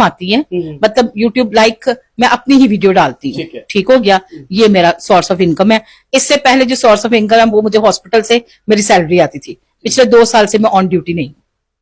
आती है, मतलब यूट्यूब लाइक मैं अपनी ही वीडियो डालती हूँ, ठीक हो गया। ये मेरा सोर्स ऑफ इनकम है। इससे पहले जो सोर्स ऑफ इनकम है वो मुझे हॉस्पिटल से मेरी सैलरी आती थी। पिछले 2 साल से मैं ऑन ड्यूटी नहीं हूँ।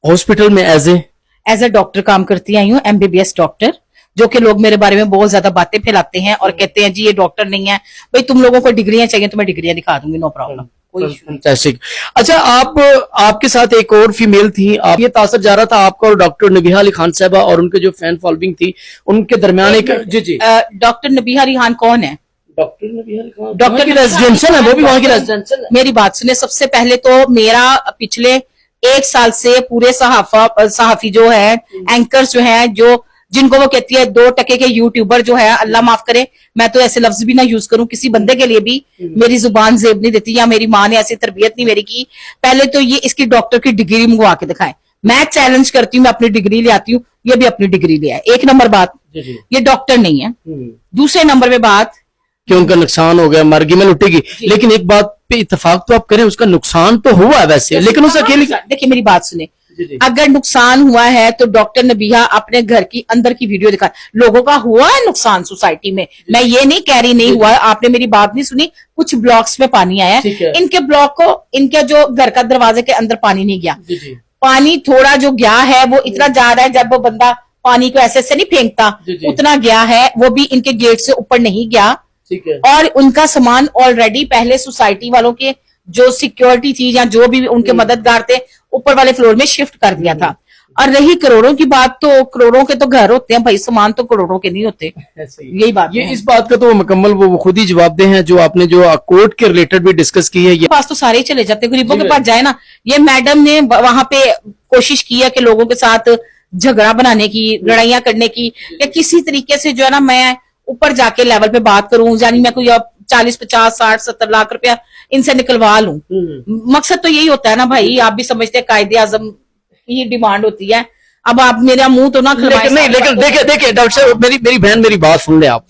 हॉस्पिटल में एज ए डॉक्टर काम करती आई हूँ, MBBS डॉक्टर, जो कि लोग मेरे बारे में बहुत ज्यादा बातें फैलाते हैं और कहते हैं जी ये डॉक्टर नहीं है। भाई तुम लोगों को डिग्रियां चाहिए तो मैं डिग्रियां दिखा दूंगी, नो प्रॉब्लम। अच्छा, आपके साथ एक और फीमेल थी, आप ये तासर जा रहा था आपका और डॉक्टर नबीहा अली खान साहबा और उनके जो फैन फॉलोइंग थी उनके दरमियान एक जी डॉक्टर नबीहा अली खान कौन है? डॉक्टर की रेजिडेंशियल है, वो भी वहां की रेजिडेंशियल है। मेरी बात सुने, सबसे पहले तो मेरा पिछले 1 साल से पूरे सहाफी जो है, एंकर्स जो है, जो जिनको वो कहती है 2% के यूट्यूबर जो है, अल्लाह माफ करे मैं तो ऐसे लफ्ज भी ना यूज करूं किसी बंदे के लिए भी, मेरी जुबान जेब नहीं देती, या मेरी माँ ने ऐसी तरबियत नहीं मेरी की। पहले तो ये इसकी डॉक्टर की डिग्री मंगवा के दिखाए, मैं चैलेंज करती हूँ, मैं अपनी डिग्री ले आती हूँ, ये भी अपनी डिग्री ले आए। 1 नंबर बात, ये डॉक्टर नहीं है। दूसरे नंबर पे बात कि उनका नुकसान हो गया, मर गई, मैं लुटेगी। लेकिन एक बात पे इत्तेफाक तो आप करें, उसका नुकसान तो हुआ है वैसे, लेकिन उस अकेले। देखिए मेरी बात सुने, अगर नुकसान हुआ है तो डॉक्टर नबीहा अपने घर की अंदर की वीडियो दिखा। लोगों का हुआ है नुकसान सोसाइटी में, मैं ये नहीं कह रही नहीं हुआ, आपने मेरी बात नहीं सुनी। कुछ ब्लॉक्स में पानी आया है, इनके ब्लॉक को, इनके जो घर का दरवाजे के अंदर पानी नहीं गया। पानी थोड़ा जो गया है वो इतना जा रहा है, जब वो बंदा पानी को ऐसे नहीं फेंकता उतना गया है, वो भी इनके गेट से ऊपर नहीं गया। और उनका सामान ऑलरेडी पहले सोसाइटी वालों के जो सिक्योरिटी थी या जो भी उनके मददगार थे ऊपर वाले फ्लोर में शिफ्ट कर दिया था। और रही करोड़ों की बात, तो करोड़ों के तो घर होते हैं भाई, सामान तो करोड़ों के नहीं होते। यही बात ये इस बात का तो मुकम्मल वो खुद ही जवाब दे हैं, जो आपने जो कोर्ट के रिलेटेड भी डिस्कस की है। ये पास तो सारे ही चले जाते, गरीबों के पास जाए ना। ये मैडम ने वहां पे कोशिश की है कि लोगों के साथ झगड़ा बनाने की, लड़ाइयां करने की, या किसी तरीके से जो है ना मैं ऊपर जाके लेवल पे बात करूं, यानी मैं कोई 40, 50, 60, 70 लाख रुपया इनसे निकलवा लूं। मकसद तो यही होता है ना भाई, आप भी समझते हैं कायदे आजम की डिमांड होती है। अब आप मेरा मुंह तो ना खुलवाएं। नहीं, लेकिन देखिए डॉक्टर साहब, मेरी बहन मेरी बात सुन ले आप।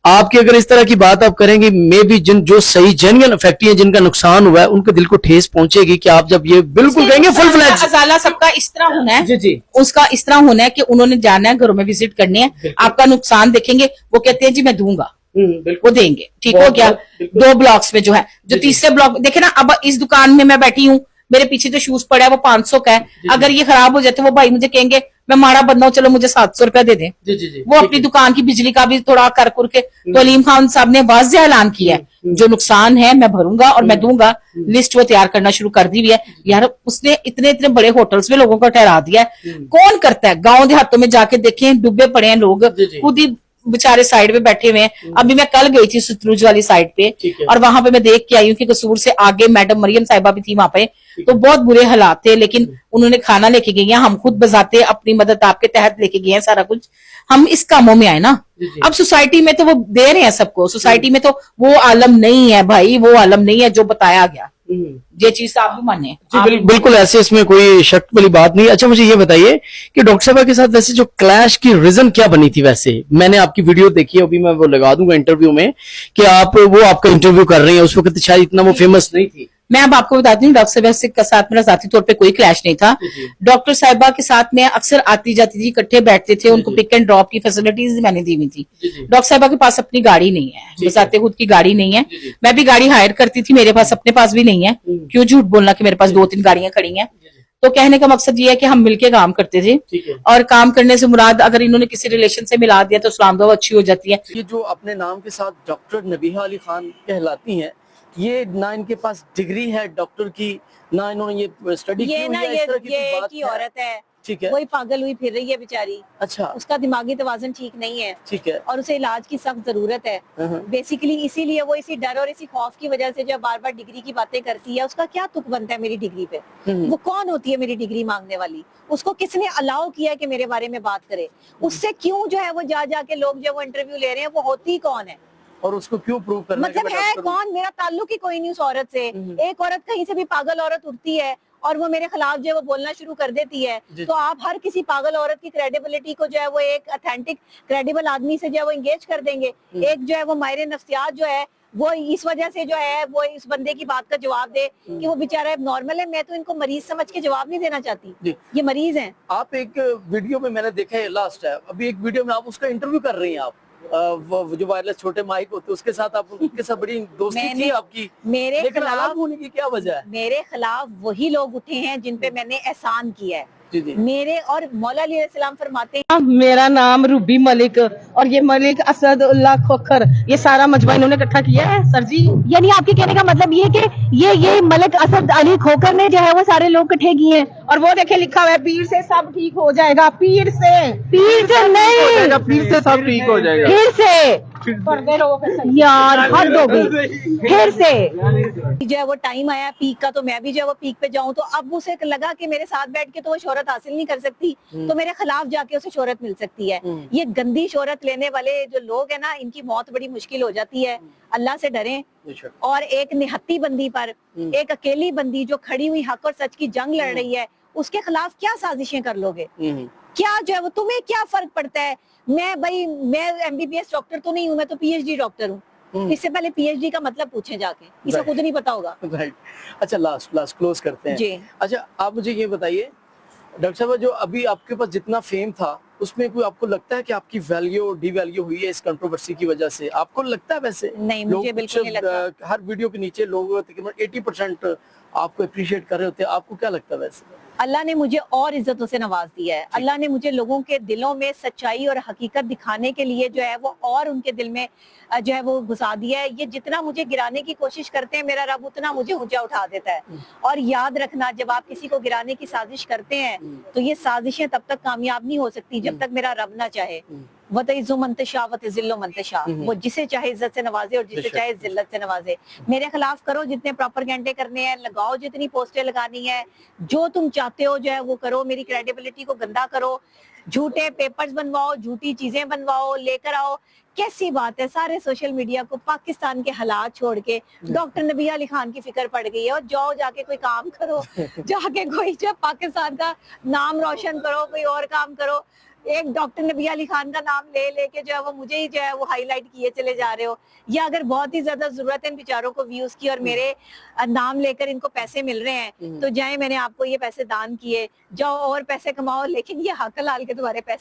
आपकी अगर इस तरह की बात आप करेंगे, मे भी जो सही जेन्युइन फैक्ट्री है, जिनका नुकसान हुआ है, उनके दिल को ठेस पहुंचेगी कि आप जब ये बिल्कुल कहेंगे फुल फ्लैज। अजाला सबका इस तरह होना है जी, उसका इस तरह होना है कि उन्होंने जाना है, घरों में विजिट करने हैं, आपका नुकसान देखेंगे, वो कहते हैं जी मैं दूंगा, वो देंगे, ठीक हो गया। 2 ब्लॉक्स में जो है, जो तीसरे ब्लॉक देखे ना, अब इस दुकान में मैं बैठी हूँ, मेरे पीछे जो शूज पड़ा है वो 500 का है। अगर ये खराब हो जाते वो भाई मुझे कहेंगे मैं माड़ा बंदा हूं, चलो मुझे 700 रुपया दे दें। वो अपनी दुकान की बिजली का भी थोड़ा कर के, तो अलीम खान साहब ने वाज़ेह ऐलान किया है जो नुकसान है मैं भरूंगा और मैं दूंगा। लिस्ट वो तैयार करना शुरू कर दी हुई है। यार उसने इतने इतने बड़े होटल्स में लोगों को ठहरा दिया है, कौन करता है? गाँव देहातों में जाके देखें, डूबे पड़े हैं लोग, खुद ही बेचारे साइड पे बैठे हुए हैं। अभी मैं कल गई थी सतलुज वाली साइड पे, और वहां पे मैं देख के आई हूँ कि कसूर से आगे मैडम मरियम साहिबा भी थी वहां पे, तो बहुत बुरे हालात थे, लेकिन उन्होंने खाना लेके गई हैं। हम खुद बजाते अपनी मदद आपके तहत लेके गए हैं, सारा कुछ हम इस कामों में आए ना। अब सोसाइटी में तो वो दे रहे हैं सबको, सोसाइटी में तो वो आलम नहीं है भाई, वो आलम नहीं है जो बताया गया। ये चीज आप भी माने बिल्कुल ऐसे, इसमें कोई शक वाली बात नहीं। अच्छा मुझे ये बताइए कि डॉक्टर साहब के साथ वैसे जो क्लैश की रीजन क्या बनी थी? वैसे मैंने आपकी वीडियो देखी, अभी मैं वो लगा दूंगा इंटरव्यू में, कि आप वो आपका इंटरव्यू कर रही हैं, उस वक्त शायद इतना वो फेमस नहीं थी। मैं अब आपको बताती हूँ, डॉक्टर साहब के साथ मेरा जाती तौर पे कोई क्लैश नहीं था। डॉक्टर साहिबा के साथ मैं अक्सर आती जाती थी, इकट्ठे बैठते थे, उनको पिक एंड ड्रॉप की फैसिलिटीज मैंने दी हुई थी। डॉक्टर साहिबा के पास अपनी गाड़ी नहीं है, बसाते खुद की गाड़ी नहीं है। मैं भी गाड़ी हायर करती थी, मेरे पास अपने पास भी नहीं है, क्यों झूठ बोलना कि मेरे पास 2-3 गाड़ियां खड़ी हैं। तो कहने का मकसद ये है कि हम मिलके काम करते थे, और काम करने से मुराद अगर इन्होंने किसी रिलेशन से मिला दिया तो सलाम दुआ अच्छी हो जाती है। ये जो अपने नाम के साथ डॉक्टर नबीहा अली खान कहलाती हैं, ये ना इनके पास डिग्री है डॉक्टर की, ना इन्होंने ये स्टडी की हुई है, इस तरह की बात की औरत है, ठीक है, वही पागल हुई फिर रही है बेचारी। अच्छा, उसका दिमागी तवाज़ुन ठीक नहीं है, ठीक है, और उसे इलाज की सख्त जरूरत है। बेसिकली इसीलिए वो इसी डर और इसी खौफ की वजह से जो बार बार डिग्री की बातें करती है। उसका क्या तुक बनता है मेरी डिग्री पे? वो कौन होती है मेरी डिग्री मांगने वाली? उसको किसने अलाउ किया कि मेरे बारे में बात करे? उससे क्यों जो है वो जा जाके लोग जो वो इंटरव्यू ले रहे हैं, वो होती कौन है और उसको क्यों प्रूव करना मतलब है कौन? मेरा ताल्लुक ही कोई नहीं उस औरत से। एक औरत कहीं से भी पागल औरत उठती है और वो मेरे खिलाफ जो है वो बोलना शुरू कर देती है, तो आप हर किसी पागल औरत की क्रेडिबिलिटी को जो है वो एक ऑथेंटिक क्रेडिबल आदमी से जो है वो एंगेज कर देंगे। एक जो है वो माहिर नफ्सियात जो है वो इस वजह से जो है वो इस बंदे की बात का जवाब दे कि वो बेचारा नॉर्मल है। मैं तो इनको मरीज समझ के जवाब नहीं देना चाहती, ये मरीज हैं। आप एक वीडियो में मैंने देखा है, लास्ट है अभी एक वीडियो में आप उसका इंटरव्यू कर रही हैं आप, वो जो वायरलेस छोटे माइक होते हैं उसके साथ आप उनके साथ बड़ी दोस्ती थी आपकी, मेरे लेकिन अलग खिलाफ होने की क्या वजह है? मेरे खिलाफ वही लोग उठे हैं जिन पे मैंने एहसान किया है। जी जी। मेरे और मौला अलैहिस्सलाम फरमाते हैं, मेरा नाम रूबी मलिक और ये मलिक असद उल्लाह खोखर, ये सारा मजमा इन्होंने इकट्ठा किया है सर जी। यानी आपके कहने का मतलब ये कि ये मलिक असद अली खोकर ने जो है वो सारे लोग इकट्ठे किए हैं। और वो देखे लिखा हुआ है पीर से सब ठीक हो जाएगा, पीर से नहीं, फिर से सब ठीक हो जाएगा। फिर से पर्दे लोगों के सही। यार हद हो गई। फिर से जो है वो टाइम आया पीक का, तो मैं भी जो है वो पीक पे जाऊं, तो अब उसे लगा कि मेरे साथ बैठ के तो वो शोहरत हासिल नहीं कर सकती, तो मेरे खिलाफ जाके उसे शोहरत मिल सकती है। ये गंदी शोहरत लेने वाले जो लोग हैं ना, इनकी मौत बड़ी मुश्किल हो जाती है। अल्लाह से डरें। और एक निहत्ती बंदी पर, एक अकेली बंदी जो खड़ी हुई हक और सच की जंग लड़ रही है, उसके खिलाफ क्या साजिशें कर लोगे? क्या जो है वो तुम्हें क्या फर्क पड़ता है? मैं एमबीबीएस डॉक्टर तो नहीं हूँ, मैं तो पीएचडी डॉक्टर हूँ। इससे पहले पीएचडी का मतलब पूछे जाके, इसे खुद नहीं पता होगा। राइट। अच्छा, लास्ट क्लोज करते हैं जी। अच्छा, आप मुझे ये बताइए डॉक्टर साहब, जो अभी आपके पास जितना फेम था उसमें कोई आपको लगता है कि आपकी वैल्यू डिवैल्यू हुई है इस कंट्रोवर्सी की वजह से? आपको लगता है? वैसे नहीं, मुझे बिल्कुल नहीं लगता। हर वीडियो के नीचे लोग तकरीबन 80% आपको अप्रिशिएट कर रहे होते हैं, आपको क्या लगता है वैसे? अल्लाह ने मुझे और इज्जतों से नवाज दिया है। अल्लाह ने मुझे लोगों के दिलों में सच्चाई और हकीकत दिखाने के लिए जो है वो और उनके दिल में जो है वो घुसा दिया है। ये जितना मुझे गिराने की कोशिश करते हैं मेरा रब, उतना मुझे ऊंचा उठा देता है। और याद रखना, जब आप किसी को गिराने की साजिश करते हैं तो ये साजिशें तब तक कामयाब नहीं हो सकती जब तक मेरा रब ना चाहे। वतइज़्ज़ु मन तशा वतज़िल्लु मन तशा, वो जिसे चाहे इज्जत से नवाजे और जिसे चाहे जिल्लत से नवाजे। मेरे खिलाफ करो जितने प्रोपेगेंडे करने हैं, लगाओ जितनी पोस्टें लगानी है, जो तुम चाहते हो जो है वो करो, मेरी क्रेडिबिलिटी को गंदा करो, झूठे पेपर्स बनवाओ, झूठी चीजें बनवाओ, लेकर आओ। कैसी बात है, सारे सोशल मीडिया को पाकिस्तान के हालात छोड़ के डॉक्टर नबी अली खान की फिक्र पड़ गई है, और जाओ जाके कोई काम करो, जाके कोई जो पाकिस्तान का नाम रोशन करो, कोई और काम करो। एक डॉक्टर नबी अली खान का नाम ले लेके जो है वो मुझे ही जो है वो हाईलाइट किए चले जा रहे हो। या अगर बहुत ही ज्यादा जरूरत है इन बेचारों को व्यूज की और मेरे नाम लेकर इनको पैसे मिल रहे हैं, तो जाए, मैंने आपको ये पैसे दान किए, जाओ और पैसे कमाओ, लेकिन ये हक हलाल के तुम्हारे पैसे